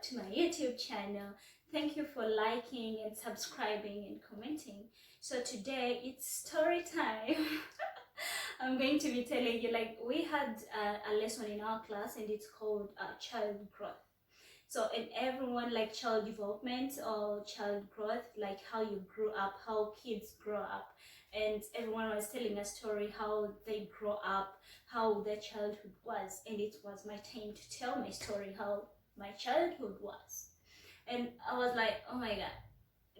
back to my YouTube channel. Thank you for liking and subscribing and commenting. So today it's story time. I'm going to be telling you, like, we had a lesson in our class and it's called child growth. So, and everyone, like, child development or child growth, like how you grew up, how kids grow up. And everyone was telling a story how they grow up, how their childhood was. And it was my time to tell my story, how my childhood was. And I was like, oh my God,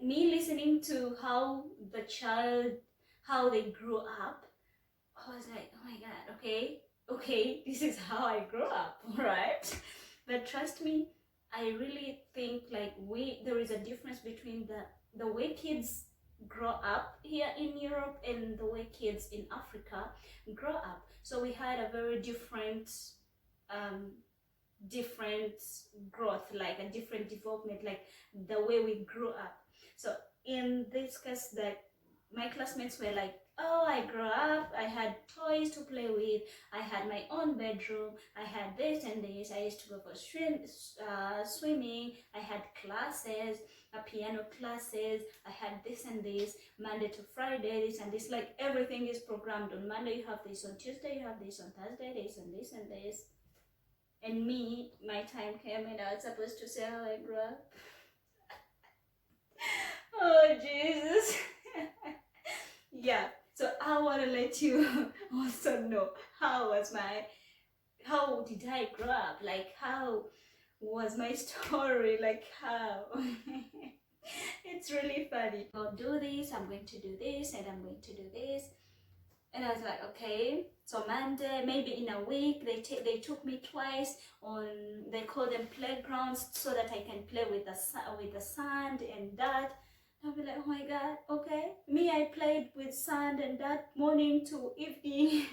me listening to how the child, how they grew up, I was like, oh my God, okay, this is how I grew up, right? But trust me, I really think like there is a difference between the way kids grow up here in Europe and the way kids in Africa grow up. So we had a very different different growth, like a different development, like the way we grew up. So in this case, that my classmates were like, oh, I grew up, I had toys to play with, I had my own bedroom, I had this and this, I used to go for swimming, I had classes, piano classes, I had this and this, Monday to Friday, this and this, like everything is programmed. On Monday you have this, on Tuesday you have this, on Thursday this and this and this. And me, my time came and I was supposed to say how I grew up. Oh, Jesus. Yeah, so I want to let you also know how did I grow up? Like, how was my story? Like, how? It's really funny. I'll do this, I'm going to do this, and I'm going to do this. And I was like, okay. So Monday, maybe in a week, they took me twice on, they call them playgrounds, so that I can play with the sand and dirt. I'll be like, oh my God, okay. Me, I played with sand and dirt morning to evening.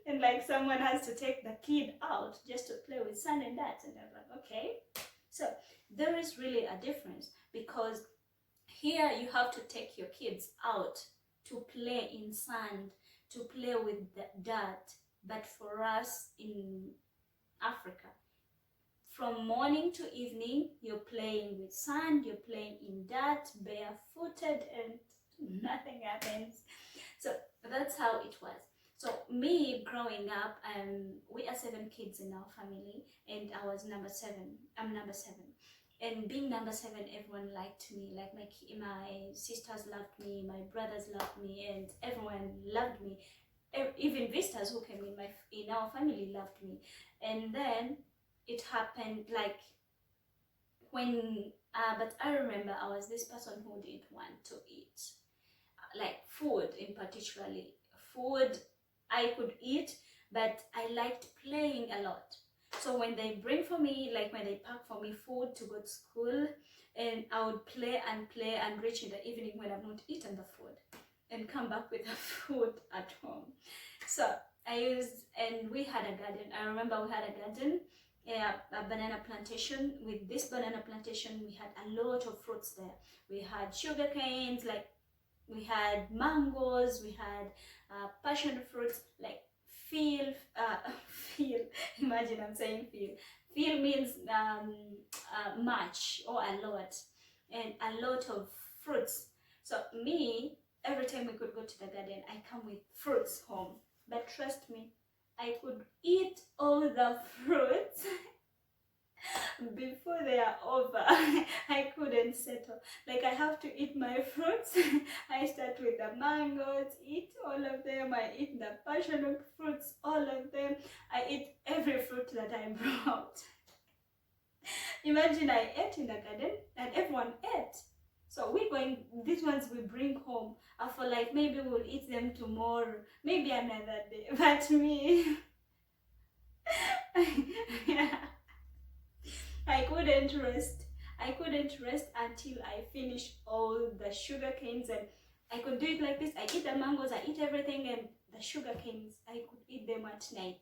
And like someone has to take the kid out just to play with sand and dirt. And I'm like, okay. So there is really a difference, because here you have to take your kids out to play in sand, to play with the dirt. But for us in Africa, from morning to evening, you're playing with sand, you're playing in dirt, barefooted, and nothing happens. So that's how it was. So me growing up, we are 7 kids in our family, and I was number 7. I'm number 7. And being number 7, everyone liked me. Like my sisters loved me, my brothers loved me, and everyone loved me. Even visitors who came in our family loved me. And then it happened like when, but I remember I was this person who didn't want to eat, like food in particularly. Food I could eat, but I liked playing a lot. So when they bring for me, like when they pack for me food to go to school, and I would play and reach in the evening when I've not eaten the food, and come back with the food at home. So and we had a garden. I remember we had a garden, a banana plantation. With this banana plantation, we had a lot of fruits there. We had sugar canes, like we had mangoes, we had passion fruits, like feel, imagine I'm saying feel. Feel means much or a lot, and a lot of fruits. So me, every time we could go to the garden, I come with fruits home. But trust me, I could eat all the fruits before they are over. I couldn't settle. Like, I have to eat my fruits. I start with the mangoes, eat all of them. I eat the passion fruits, all of them. I eat every fruit that I brought. Imagine I ate in the garden and everyone ate. So these ones we bring home. I feel like maybe we'll eat them tomorrow, maybe another day. But me, yeah. I couldn't rest. I couldn't rest until I finished all the sugar canes, and I could do it like this. I eat the mangoes, I eat everything, and the sugar canes, I could eat them at night.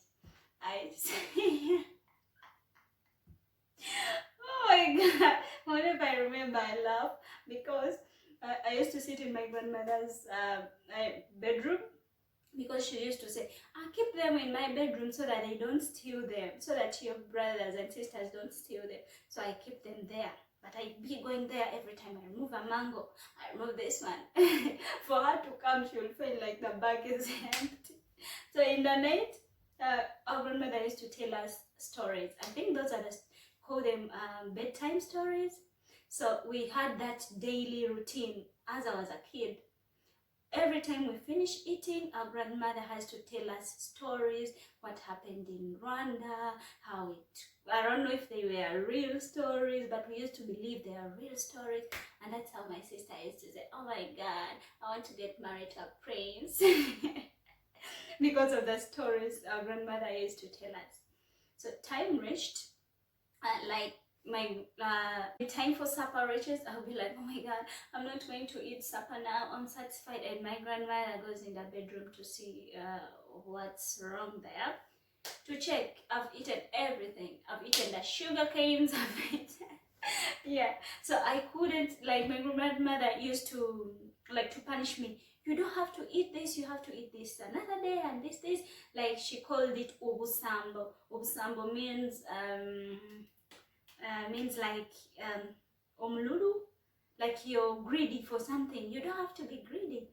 Oh my God! Whenever I remember, I laugh, because I used to sit in my grandmother's bedroom, because she used to say, I keep them in my bedroom so that they don't steal them, so that your brothers and sisters don't steal them. So I keep them there. But I be going there every time I remove a mango, I remove this one. For her to come, she will feel like the bag is empty. So in the night, our grandmother used to tell us stories. I think those are call them bedtime stories. So we had that daily routine as I was a kid. Every time we finish eating, our grandmother has to tell us stories, what happened in Rwanda, how it, I don't know if they were real stories, but we used to believe they are real stories. And that's how my sister used to say, oh my God, I want to get married to a prince. Because of the stories our grandmother used to tell us. So time reached, like my time for supper reaches, I'll be like, oh my God, I'm not going to eat supper now, I'm satisfied. And my grandmother goes in the bedroom to see what's wrong there, to check. I've eaten everything. I've eaten the sugar canes, I've eaten yeah. So I couldn't, like, my grandmother used to like to punish me. You don't have to eat this, you have to eat this another day, and this. Like, she called it ubusambo. Ubusambo means like omlulu, like you're greedy for something. You don't have to be greedy.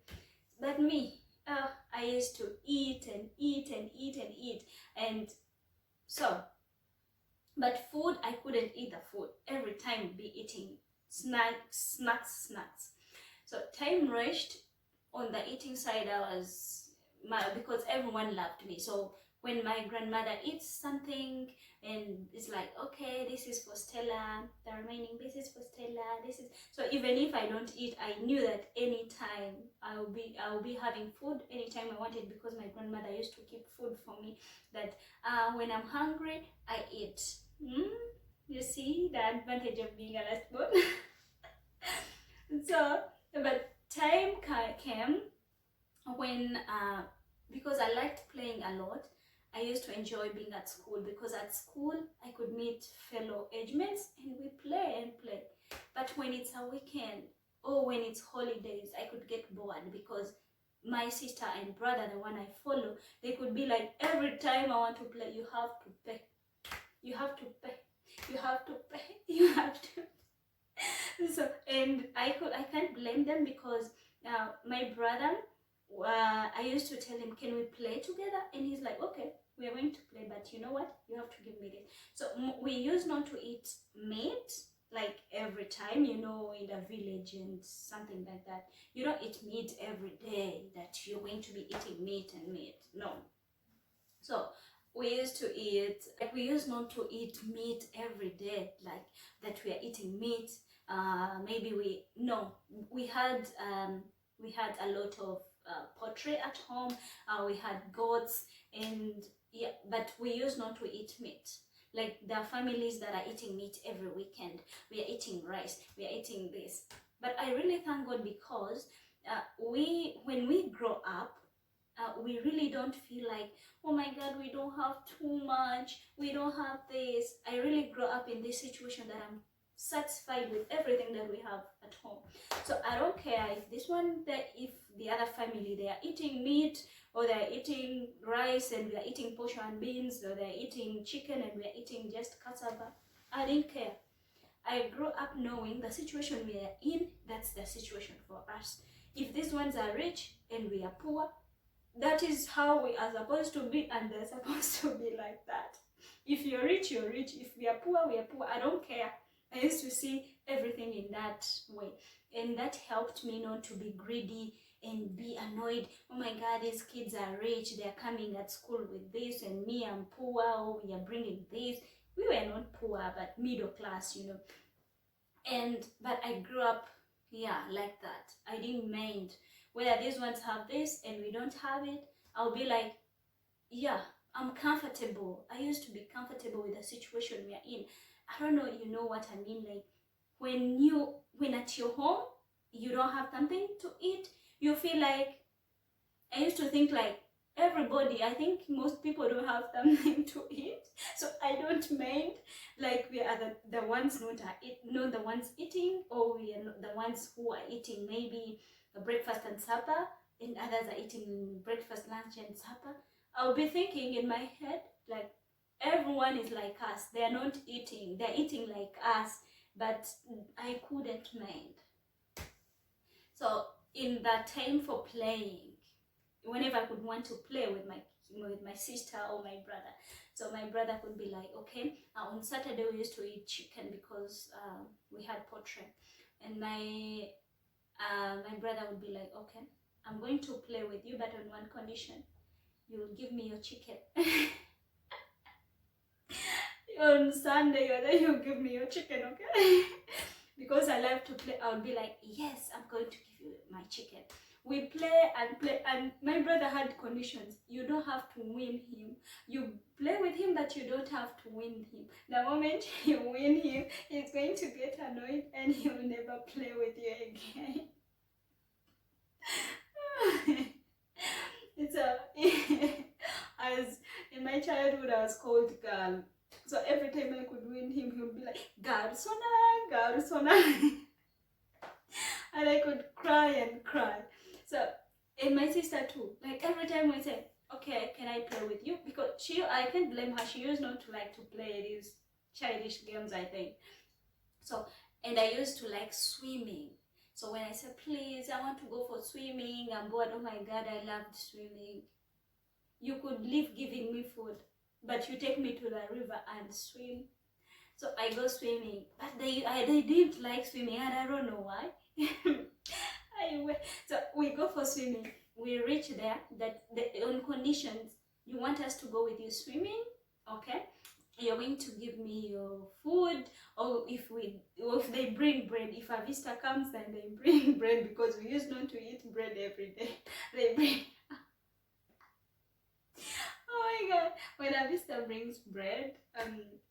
But me, I used to eat and eat and eat and eat. And so, but food, I couldn't eat the food. Every time be eating snacks. So time rushed. On the eating side, I was because everyone loved me. So when my grandmother eats something and it's like, okay, this is for Stella, the remaining this is for Stella, this is, so even if I don't eat, I knew that anytime I'll be having food anytime I wanted, because my grandmother used to keep food for me, that when I'm hungry, I eat. You see the advantage of being a last born. So, but time came when because I liked playing a lot, I used to enjoy being at school, because at school I could meet fellow age mates and we play. But when it's a weekend or when it's holidays, I could get bored, because my sister and brother, the one I follow, they could be like, every time I want to play, you have to pay, you have to pay, you have to pay, you have to. So, and I can't blame them, because my brother, I used to tell him, can we play together? And he's like, okay, we are going to play, but you know what, you have to give me this. So we used not to eat meat like every time, you know, in the village and something like that. You don't eat meat every day, that you're going to be eating meat. No. So we used to eat, like, we used not to eat meat every day, like that we are eating meat. Maybe we had a lot of poultry at home. We had goats, and yeah, but we used not to eat meat. Like, there are families that are eating meat every weekend. We are eating rice, we are eating this. But I really thank God, because when we grow up, we really don't feel like, oh my God, we don't have too much, we don't have this. I really grow up in this situation that I'm satisfied with everything that we have at home. So I don't care if if the other family, they are eating meat, or they're eating rice and we are eating posho and beans, or they're eating chicken and we are eating just cassava. I didn't care. I grew up knowing the situation we are in, that's the situation for us. If these ones are rich and we are poor, that is how we are supposed to be, and they're supposed to be like that. If you're rich, you're rich. If we are poor, we are poor. I don't care. I used to see everything in that way, and that helped me not to be greedy and be annoyed. Oh my God, these kids are rich, they're coming at school with this, and me, I'm poor, oh, we are bringing this. We were not poor, but middle class, you know. But I grew up, like that. I didn't mind whether these ones have this and we don't have it. I'll be like, yeah, I'm comfortable. I used to be comfortable with the situation we are in. I don't know, you know what I mean? Like, when at your home, you don't have something to eat, you feel like, I used to think like, everybody, I think most people don't have something to eat, so I don't mind. Like, we are the ones not the ones eating, or we are not the ones who are eating maybe the breakfast and supper and others are eating breakfast, lunch, and supper, I'll be thinking in my head, like, everyone is like us. They're not eating. They're eating like us, but I couldn't mind. So in that time for playing, whenever I could want to play with my sister or my brother, so my brother could be like, okay, on Saturday we used to eat chicken because we had poultry, and my brother would be like, okay, I'm going to play with you, but on one condition: you will give me your chicken. On Sunday, or then you give me your chicken, okay? Because I love to play, I would be like, yes, I'm going to give you my chicken. We play, and my brother had conditions. You don't have to win him. You play with him, but you don't have to win him. The moment you win him, he's going to get annoyed and he will never play with you again. It's as in my childhood, I was called girl. So every time I could win him, he would be like, Garsona, Garsona. And I could cry and cry. So, and my sister too. Like every time we say, okay, can I play with you? Because I can't blame her. She used not to like to play these childish games, I think. So, and I used to like swimming. So when I said, please, I want to go for swimming, I'm bored, oh my God, I loved swimming. You could leave giving me food, but you take me to the river and swim. So I go swimming, but they didn't like swimming, and I don't know why. So we go for swimming. We reach there, that on conditions, you want us to go with you swimming, okay? You're going to give me your food, or if they bring bread, if a visitor comes and they bring bread, because we used not to eat bread every day. They bring oh my God, when a visitor brings bread,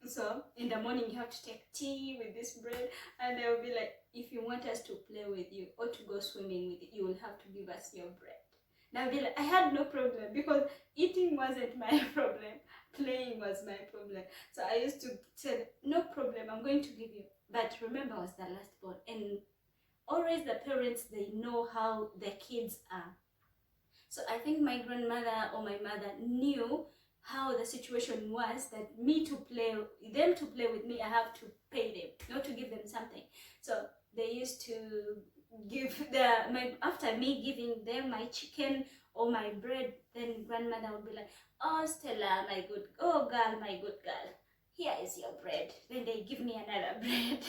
so in the morning you have to take tea with this bread, and they'll be like, if you want us to play with you or to go swimming with you, you will have to give us your bread. Now I'll be like, I had no problem, because eating wasn't my problem, playing was my problem. So I used to say, no problem, I'm going to give you. But remember, I was the last born, and always the parents, they know how their kids are. So I think my grandmother or my mother knew how the situation was, that them to play with me, I have to pay them, not to give them something. So they used to give after me giving them my chicken or my bread, then grandmother would be like, oh Stella, my good, oh girl, my good girl, here is your bread. Then they give me another bread.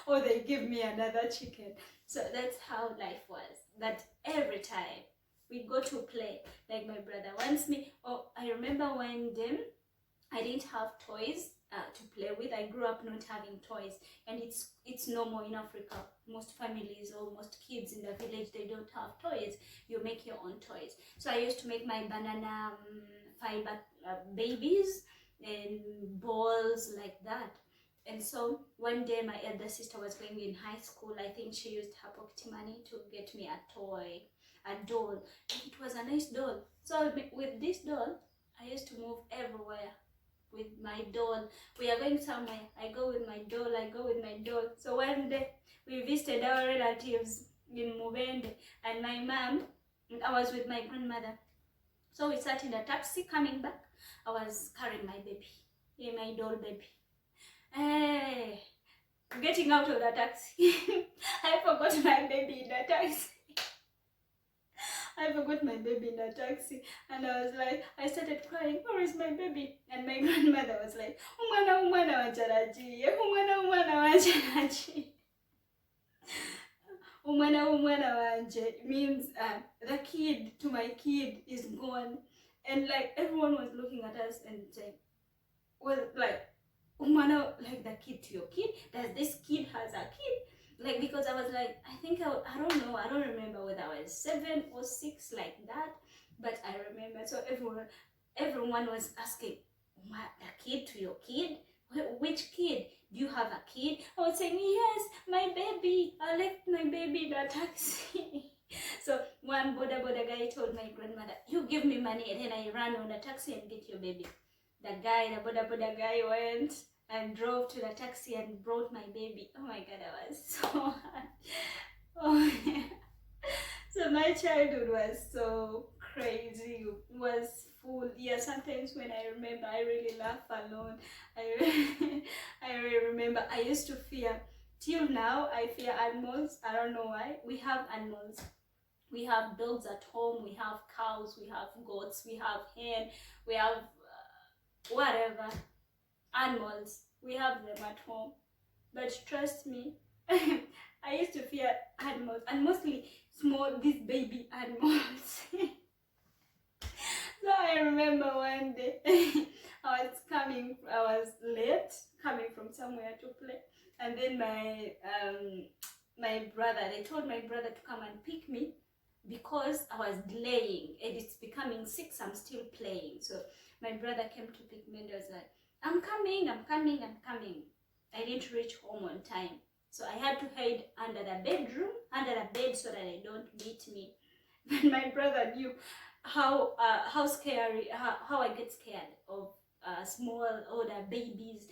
Or they give me another chicken. So that's how life was. That every time we go to play, like my brother wants me. Oh, I remember one day I didn't have toys to play with. I grew up not having toys, and it's normal in Africa. Most families or most kids in the village, they don't have toys. You make your own toys. So I used to make my banana fiber babies and balls like that. And so one day my elder sister was going in high school. I think she used her pocket money to get me a doll, and it was a nice doll. So with this doll, I used to move everywhere with my doll. We are going somewhere, I go with my doll, I go with my doll. So one day we visited our relatives in Mubende, and my mom, I was with my grandmother. So we sat in a taxi coming back. I was carrying my baby, my doll baby. Hey, getting out of the taxi, I forgot my baby in the taxi. I forgot my baby in the taxi, and I was like, I started crying, where is my baby? And my grandmother was like, umwana wacharaji, umwana wacharaji. Umwana wanje means the kid to my kid is gone. And like everyone was looking at us and saying, well, like, umwana, like the kid to your kid? Does this kid has a kid? Like, because I was like, I think I don't know, I don't remember whether I was 7 or 6 like that, but I remember. So everyone was asking, the kid to your kid? Which kid? Do you have a kid? I was saying, yes, my baby. I left my baby in the taxi. So one boda guy told my grandmother, you give me money, and then I run on the taxi and get your baby. The boda guy went and drove to the taxi and brought my baby. Oh my God, I was so hard. Oh yeah. So my childhood was so crazy, was full. Yeah, sometimes when I remember, I really laugh alone. I really remember I used to fear. Till now, I fear animals. I don't know why. We have animals. We have dogs at home. We have cows. We have goats. We have hen. We have whatever animals. We have them at home. But trust me, I used to fear animals, and mostly small, these baby animals. So I remember one day I was late coming from somewhere to play, and then my brother, they told my brother to come and pick me because I was delaying and it's becoming 6. I'm still playing. So my brother came to pick me and was like, I'm coming, I'm coming, I'm coming. I didn't reach home on time. So I had to hide under the bedroom, under the bed, so that they don't beat me. But my brother knew how scary, how I get scared of small older babies,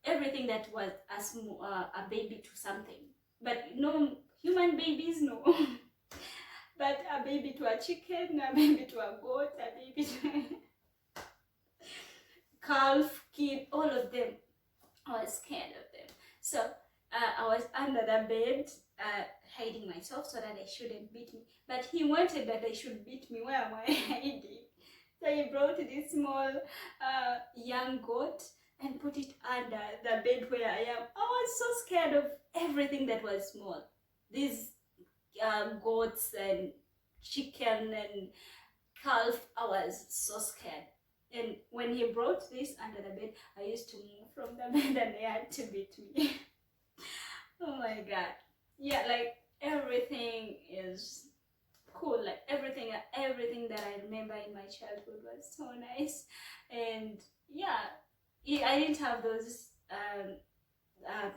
everything that was a baby to something. But no human babies, no. But a baby to a chicken, a baby to a goat, a baby to calf, kid, all of them. I was scared of them. So I was under the bed, hiding myself so that they shouldn't beat me. But he wanted that they should beat me. Where am I hiding? So he brought this small young goat and put it under the bed where I am. I was so scared of everything that was small. These goats and chicken and calf, I was so scared. And when he brought this under the bed, I used to move from the bed and they had to beat me. Oh my god. Yeah, like everything is cool. Like everything that I remember in my childhood was so nice. And yeah, I didn't have those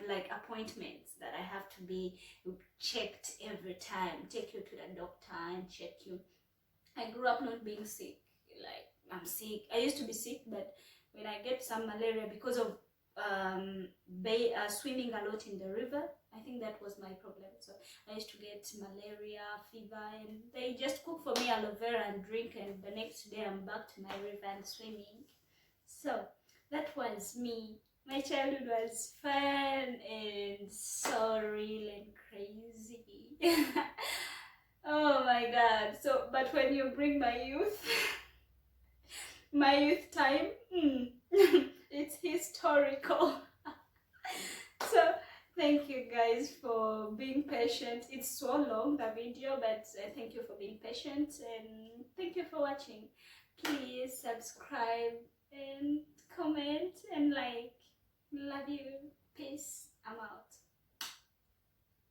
like appointments that I have to be checked every time, take you to the doctor and check you. I grew up not being sick. Like I'm sick. I used to be sick, but when I get some malaria because of swimming a lot in the river, I think that was my problem. So I used to get malaria, fever, and they just cook for me aloe vera and drink, and the next day I'm back to my river and swimming. So that was me. My childhood was fun and so real and crazy. Oh my god. So, but when you bring my youth, my youth time, it's historical. So, thank you guys for being patient. It's so long, the video, but thank you for being patient and thank you for watching. Please subscribe and comment and like. Love you.